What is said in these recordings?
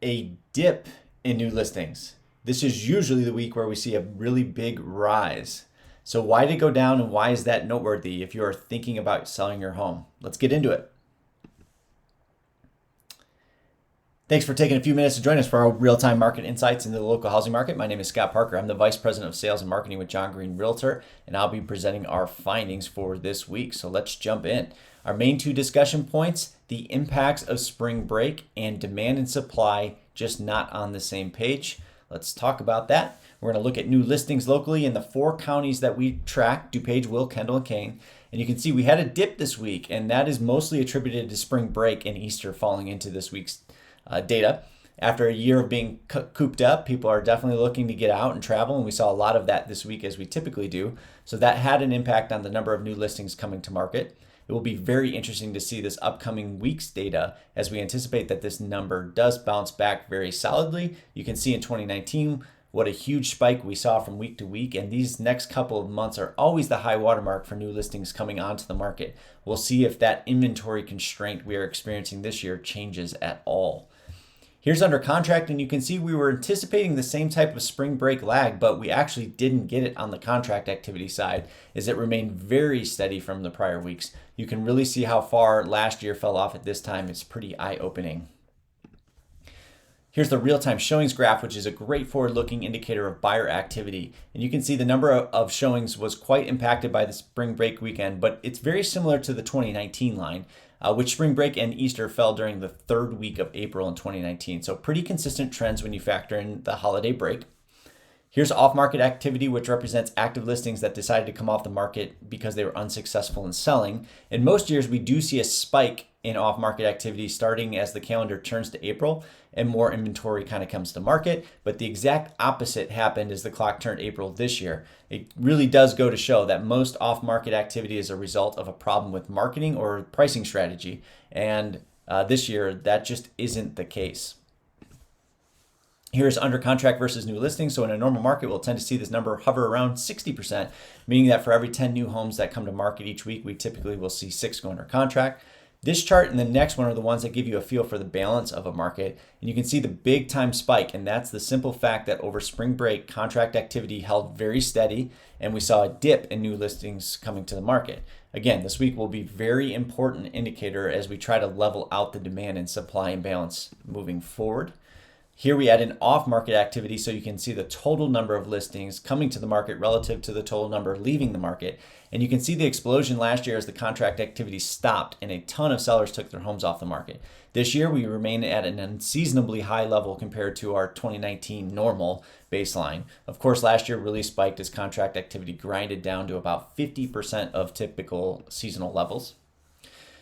a dip in new listings. This is usually the week where we see a really big rise. So why did it go down and why is that noteworthy if you are thinking about selling your home? Let's get into it. Thanks for taking a few minutes to join us for our real-time market insights into the local housing market. My name is Scott Parker. I'm the Vice President of Sales and Marketing with John Green Realtor, and I'll be presenting our findings for this week. So let's jump in. Our main two discussion points, the impacts of spring break and demand and supply just not on the same page. Let's talk about that. We're going to look at new listings locally in the 4 counties that we track, DuPage, Will, Kendall, and Kane. And you can see we had a dip this week, and that is mostly attributed to spring break and Easter falling into this week's data. After a year of being cooped up, people are definitely looking to get out and travel, and we saw a lot of that this week as we typically do. So that had an impact on the number of new listings coming to market. It will be very interesting to see this upcoming week's data as we anticipate that this number does bounce back very solidly. You can see in 2019 what a huge spike we saw from week to week, and these next couple of months are always the high watermark for new listings coming onto the market. We'll see if that inventory constraint we are experiencing this year changes at all. Here's under contract, and you can see we were anticipating the same type of spring break lag, but we actually didn't get it on the contract activity side, as it remained very steady from the prior weeks. You can really see how far last year fell off at this time. It's pretty eye-opening. Here's the real-time showings graph, which is a great forward-looking indicator of buyer activity. And you can see the number of showings was quite impacted by the spring break weekend, but it's very similar to the 2019 line, which spring break and Easter fell during the 3rd week of April in 2019. So pretty consistent trends when you factor in the holiday break. Here's off-market activity, which represents active listings that decided to come off the market because they were unsuccessful in selling. In most years, we do see a spike in off-market activity starting as the calendar turns to April and more inventory kind of comes to market. But the exact opposite happened as the clock turned April this year. It really does go to show that most off-market activity is a result of a problem with marketing or pricing strategy. And this year, that just isn't the case. Here's under contract versus new listings. So in a normal market, we'll tend to see this number hover around 60%, meaning that for every 10 new homes that come to market each week, we typically will see 6 go under contract. This chart and the next one are the ones that give you a feel for the balance of a market. And you can see the big time spike, and that's the simple fact that over spring break, contract activity held very steady, and we saw a dip in new listings coming to the market. Again, this week will be a very important indicator as we try to level out the demand and supply imbalance moving forward. Here we add in off-market activity so you can see the total number of listings coming to the market relative to the total number leaving the market. And you can see the explosion last year as the contract activity stopped and a ton of sellers took their homes off the market. This year we remain at an unseasonably high level compared to our 2019 normal baseline. Of course, last year really spiked as contract activity grinded down to about 50% of typical seasonal levels.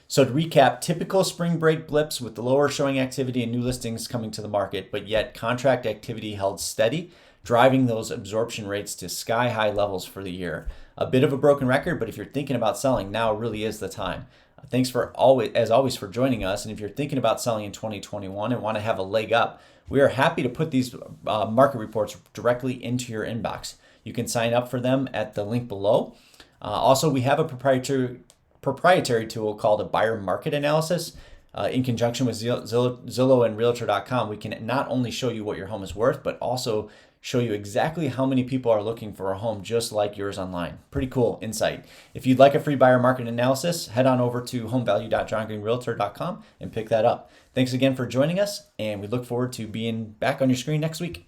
So to recap, typical spring break blips with the lower showing activity and new listings coming to the market, but yet contract activity held steady, driving those absorption rates to sky high levels for the year. A bit of a broken record, but if you're thinking about selling, now really is the time. Thanks as always for joining us. And if you're thinking about selling in 2021 and want to have a leg up, we are happy to put these market reports directly into your inbox. You can sign up for them at the link below. Also, we have a proprietary tool called a buyer market analysis. In conjunction with Zillow and Realtor.com, we can not only show you what your home is worth, but also show you exactly how many people are looking for a home just like yours online. Pretty cool insight. If you'd like a free buyer market analysis, head on over to homevalue.johngreenrealtor.com and pick that up. Thanks again for joining us, and we look forward to being back on your screen next week.